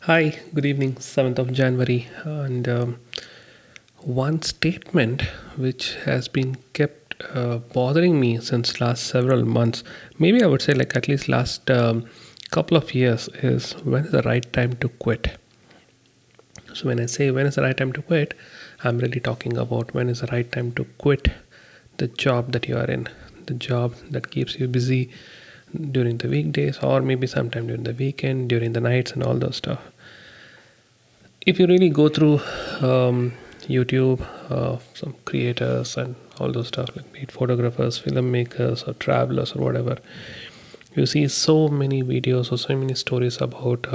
Hi, good evening, 7th of January. And one statement which has been kept bothering me since last several months, maybe I would say like at least last couple of years, is when is the right time to quit? So when I say when is the right time to quit, I'm really talking about when is the right time to quit the job that you are in, the job that keeps you busy during the weekdays or maybe sometime during the weekend, during the nights and all those stuff. If you really go through YouTube, some creators and all those stuff, like be it photographers, filmmakers, or travelers, or whatever, you see so many videos or so many stories about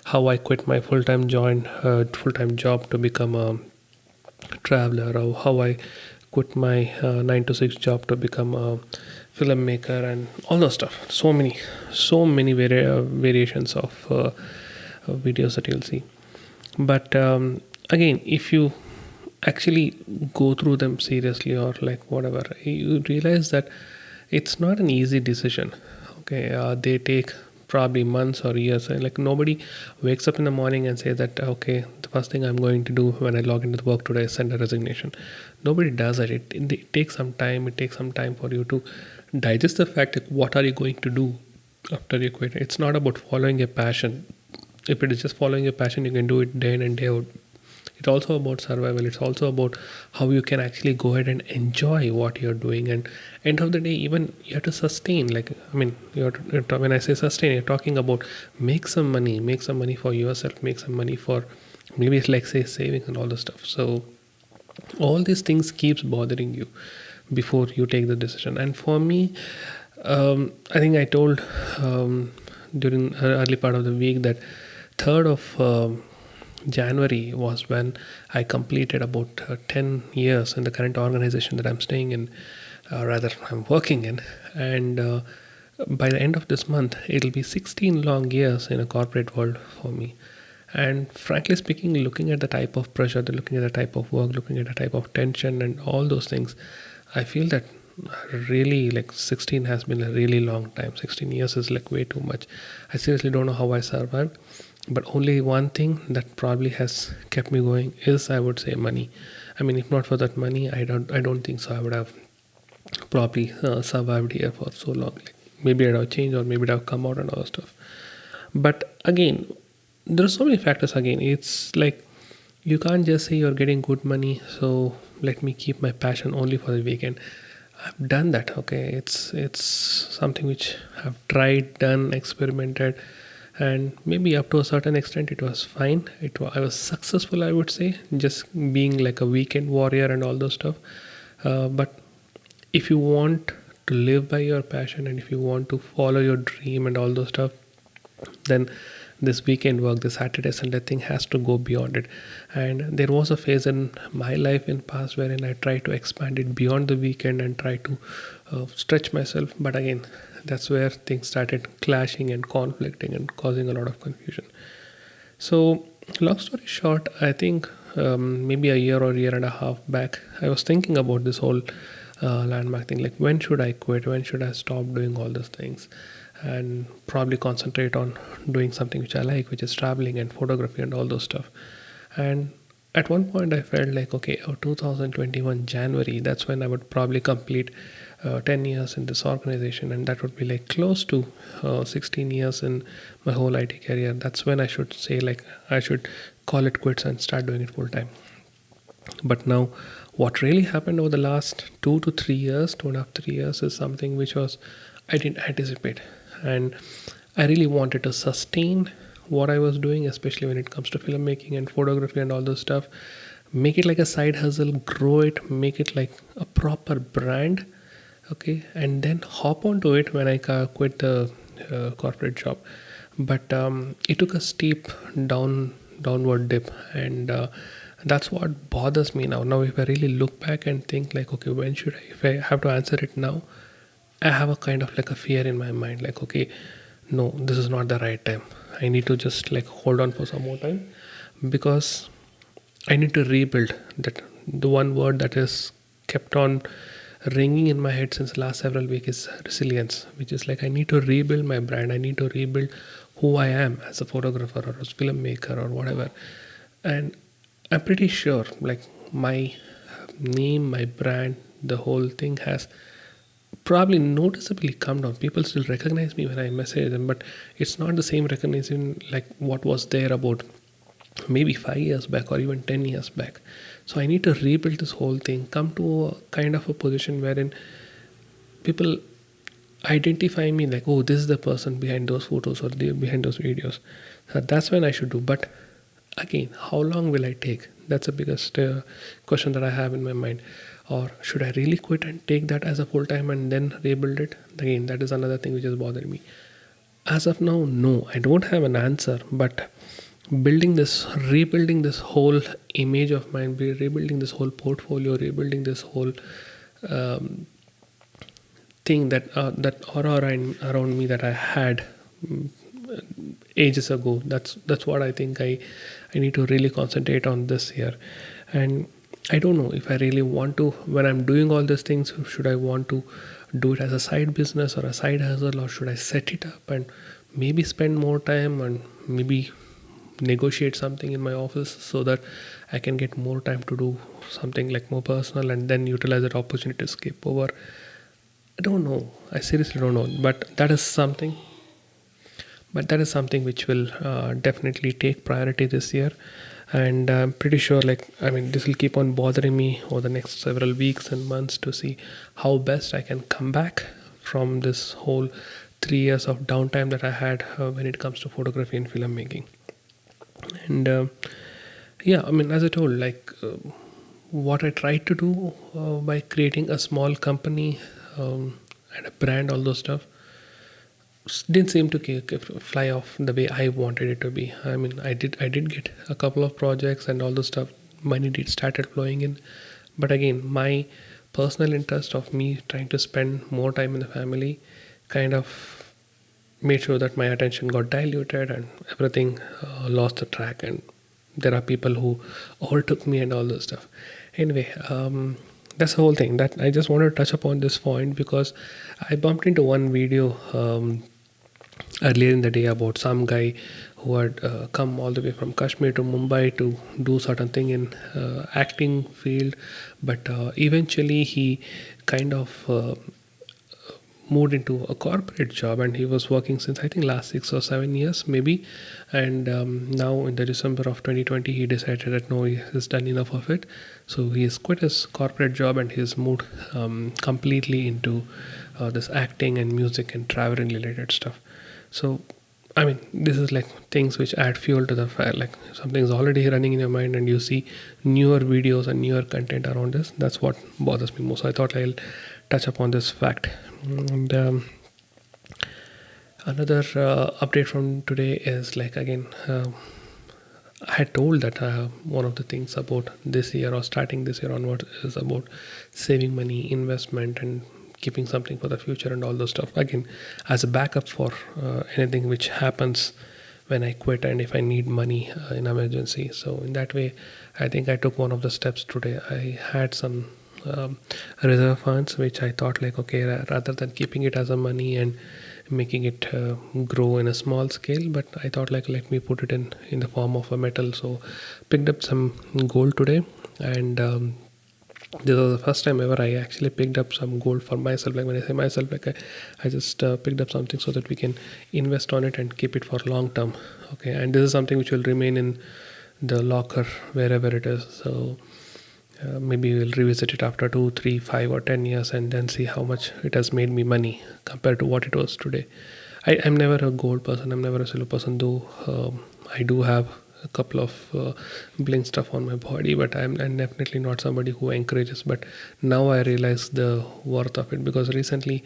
how I quit my full time job to become a traveler, or how I quit my 9 to 6 job to become a filmmaker, and all those stuff. So many variations of videos that you'll see. But again, if you actually go through them seriously or like whatever, you realize that it's not an easy decision. Okay, they take probably months or years. And like nobody wakes up in the morning and says that okay, the first thing I'm going to do when I log into the work today is send a resignation. Nobody does it. It takes some time. It takes some time for you to digest the fact that what are you going to do after you quit. It's not about following a passion. If it is just following your passion, you can do it day in and day out. It's also about survival. It's also about how you can actually go ahead and enjoy what you're doing. And end of the day, even you have to sustain. Like I mean, when I say sustain, you're talking about make some money for yourself, make some money for maybe it's like say savings and all the stuff. So all these things keeps bothering you before you take the decision. And for me, I think I told during early part of the week that 3rd of January was when I completed about 10 years in the current organization that I'm staying in, rather I'm working in. And by the end of this month it'll be 16 long years in a corporate world for me. And frankly speaking, looking at the type of pressure, looking at the type of work, looking at the type of tension and all those things, I feel that really like 16 has been a really long time. 16 years is like way too much. I seriously don't know how I survived. But only one thing that probably has kept me going is, I would say, money. I mean, if not for that money, I don't think so I would have probably survived here for so long. Like maybe I'd have changed or maybe I'd have come out and all that stuff. But again, there are so many factors. Again, it's like you can't just say you're getting good money, so let me keep my passion only for the weekend. I've done that. Okay, it's something which I've tried, done, experimented, and maybe up to a certain extent it was fine. I was successful, I would say, just being like a weekend warrior and all those stuff. But if you want to live by your passion and if you want to follow your dream and all those stuff, then this weekend work, the Saturday Sunday thing has to go beyond it. And there was a phase in my life in past wherein I tried to expand it beyond the weekend and try to stretch myself. But again, that's where things started clashing and conflicting and causing a lot of confusion. So long story short, I think maybe a year or year and a half back, I was thinking about this whole landmark thing. Like, when should I quit? When should I stop doing all those things? And probably concentrate on doing something which I like, which is traveling and photography and all those stuff. And at one point, I felt like, okay, 2021 January, that's when I would probably complete 10 years in this organization, and that would be like close to 16 years in my whole IT career. That's when I should say, like, I should call it quits and start doing it full time. But now, what really happened over the last 2 to 3 years, 2.5, 3 years, is something which was I didn't anticipate, and I really wanted to sustain what I was doing, especially when it comes to filmmaking and photography and all those stuff. Make it like a side hustle, grow it, make it like a proper brand, okay, and then hop onto it when I quit the corporate job. But it took a steep downward dip, and that's what bothers me now. Now, if I really look back and think like, okay, when should I? If I have to answer it now, I have a kind of like a fear in my mind, like, okay, no, this is not the right time. I need to just like hold on for some more time, because I need to rebuild that. The one word that is kept on ringing in my head since last several weeks is resilience, which is like I need to rebuild my brand. I need to rebuild who I am as a photographer or as filmmaker or whatever. And I'm pretty sure, like, my name, my brand, the whole thing has probably noticeably come down. People still recognize me when I message them, but it's not the same recognition like what was there about maybe 5 years back or even 10 years back. So I need to rebuild this whole thing, come to a kind of a position wherein people identify me like, oh, this is the person behind those photos or behind those videos. So that's when I should do. But again, how long will I take? That's the biggest question that I have in my mind. Or should I really quit and take that as a full time and then rebuild it? Again, that is another thing which is bothering me. As of now, no, I don't have an answer. But rebuilding this whole image of mine, rebuilding this whole portfolio, rebuilding this whole um, thing that aura around me that I had mm, ages ago. That's what I think I need to really concentrate on this year. And I don't know if I really want to, when I'm doing all these things, should I want to do it as a side business or a side hustle, or should I set it up and maybe spend more time and maybe negotiate something in my office so that I can get more time to do something like more personal and then utilize that opportunity to skip over. I don't know. I seriously don't know. But that is something which will definitely take priority this year. And I'm pretty sure, like, I mean, this will keep on bothering me over the next several weeks and months to see how best I can come back from this whole 3 years of downtime that I had when it comes to photography and filmmaking. And yeah, I mean, as I told, like, what I tried to do by creating a small company and a brand, all those stuff, didn't seem to fly off the way I wanted it to be. I mean, I did get a couple of projects and all the stuff. Money did started flowing in, but again, my personal interest of me trying to spend more time in the family kind of made sure that my attention got diluted and everything lost the track. And there are people who overtook me and all this stuff. Anyway, that's the whole thing. That I just wanted to touch upon this point because I bumped into one video earlier in the day about some guy who had come all the way from Kashmir to Mumbai to do certain thing in acting field, but eventually he kind of moved into a corporate job, and he was working since I think last 6 or 7 years maybe. And now in the December of 2020 he decided that no, he has done enough of it, so he has quit his corporate job and he's moved completely into this acting and music and traveling related stuff. So I mean, this is like things which add fuel to the fire. Like something's already running in your mind, and you see newer videos and newer content around this. That's what bothers me most. So I thought I'll touch upon this fact. And another update from today is like again, I had told that one of the things about this year or starting this year onward is about saving money, investment, and keeping something for the future and all those stuff. Again, as a backup for anything which happens when I quit and if I need money in emergency. So in that way, I think I took one of the steps today. I had some reserve funds which I thought like, okay, rather than keeping it as a money and making it grow in a small scale, but I thought like, let me put it in the form of a metal. So picked up some gold today. And this was the first time ever I actually picked up some gold for myself. Like when I say myself, like I just picked up something so that we can invest on it and keep it for long term. Okay, and this is something which will remain in the locker wherever it is. So maybe we'll revisit it after 2, 3, 5, or 10 years and then see how much it has made me money compared to what it was today. I'm never a gold person, I'm never a silver person, though I do have a couple of bling stuff on my body, but I'm definitely not somebody who encourages. But now I realize the worth of it, because recently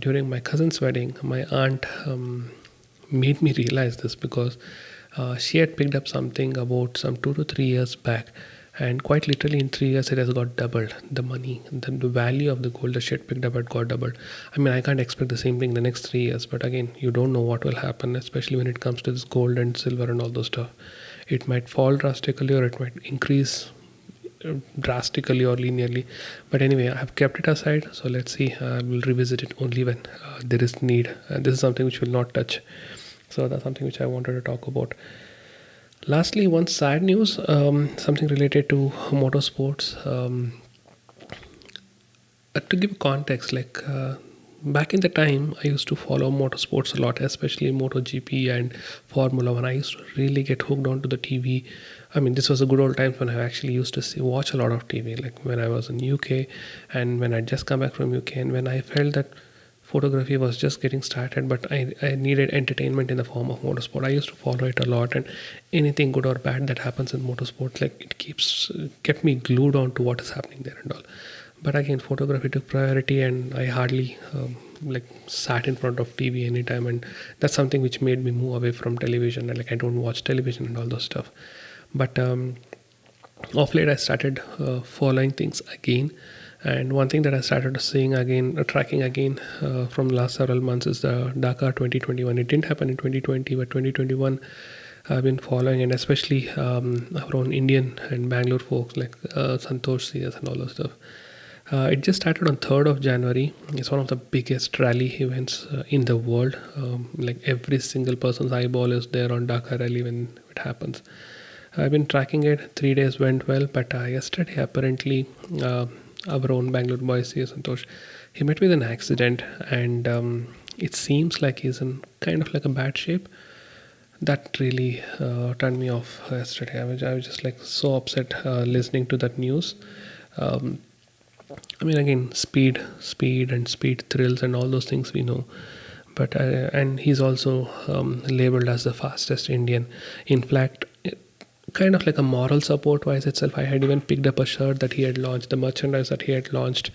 during my cousin's wedding, my aunt made me realize this, because she had picked up something about some 2 to 3 years back, and quite literally in 3 years it has got doubled. The money, the value of the gold that she had picked up had got doubled. I mean, I can't expect the same thing in the next 3 years, but again, you don't know what will happen, especially when it comes to this gold and silver and all those stuff. It might fall drastically or it might increase drastically or linearly. But anyway, I have kept it aside, so let's see. I will revisit it only when there is need. This is something which will not touch So that's something which I wanted to talk about. Lastly, one sad news, something related to motorsports. To give context, back in the time, I used to follow motorsports a lot, especially MotoGP and Formula One. I used to really get hooked onto the TV. I mean, this was the good old times when I actually used to watch a lot of TV, like when I was in UK and when I just come back from UK, and when I felt that photography was just getting started, but I needed entertainment in the form of motorsport. I used to follow it a lot, and anything good or bad that happens in motorsport, like it kept me glued on to what is happening there and all. But again, photography took priority, and I hardly sat in front of TV anytime, and that's something which made me move away from television. And like I don't watch television and all those stuff. But of late, I started following things again, and one thing that I started seeing again, tracking again from last several months is the Dakar 2021. It didn't happen in 2020, but 2021 I've been following, and especially our own Indian and Bangalore folks like Santosh CS and all those stuff. It just started on 3rd of January. It's one of the biggest rally events in the world. Like every single person's eyeball is there on Dakar Rally when it happens. I've been tracking it. 3 days went well, but yesterday apparently our own Bangalore boy C. Santosh, he met with an accident, and it seems like he's in kind of like a bad shape. That really turned me off yesterday. I was just like so upset listening to that news. Um, I mean, again, speed, and speed thrills, and all those things we know. But and he's also labeled as the fastest Indian. In fact, kind of like a moral support wise itself, I had even picked up a shirt that he had launched, the merchandise that he had launched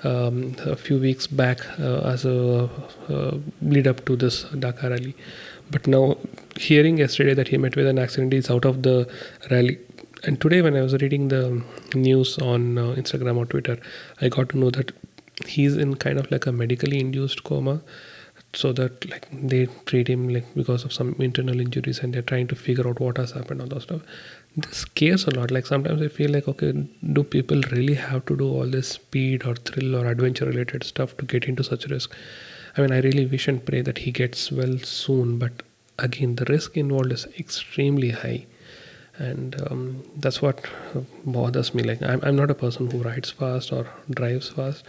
a few weeks back as a lead up to this Dakar rally. But now, hearing yesterday that he met with an accident, he's out of the rally. And today, when I was reading the news on Instagram or Twitter, I got to know that he's in kind of like a medically induced coma, so that like they treat him like because of some internal injuries, and they're trying to figure out what has happened, all that stuff. This scares a lot. Like sometimes I feel like, okay, do people really have to do all this speed or thrill or adventure related stuff to get into such risk? I mean, I really wish and pray that he gets well soon, but again, the risk involved is extremely high, and that's what bothers me. Like I'm not a person who rides fast or drives fast,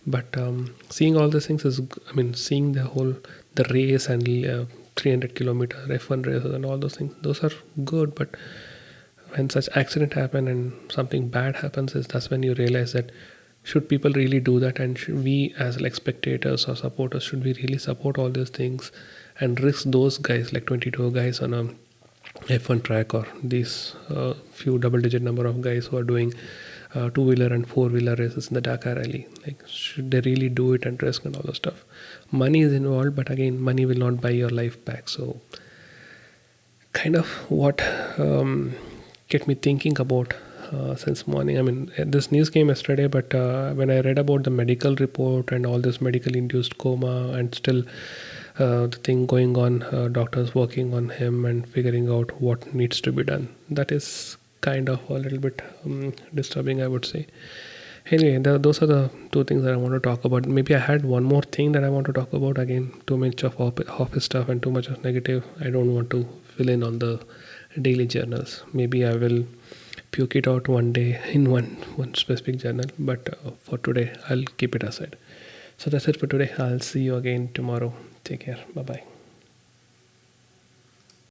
but seeing all these things is, I mean, seeing the race and 300-kilometer F1 races and all those things, those are good. But when such accident happen and something bad happens, is that's when you realize that should people really do that, and should we as like spectators or supporters, should we really support all these things and risk those guys, like 22 guys on a F1 track, or these few double digit number of guys who are doing two-wheeler and four-wheeler races in the Dakar Rally? Like, should they really do it and risk and all the stuff? Money is involved, but again, money will not buy your life back. So, kind of what get me thinking about since morning. I mean, this news came yesterday, but when I read about the medical report and all this medical induced coma, and still the thing going on, doctors working on him and figuring out what needs to be done, that is kind of a little bit disturbing, I would say. Anyway, those are the two things that I want to talk about. Maybe I had one more thing that I want to talk about. Again, too much of office stuff and too much of negative. I don't want to fill in on the daily journals. Maybe I will puke it out one day in one specific journal. But for today, I'll keep it aside. So that's it for today. I'll see you again tomorrow. Take care. Bye bye.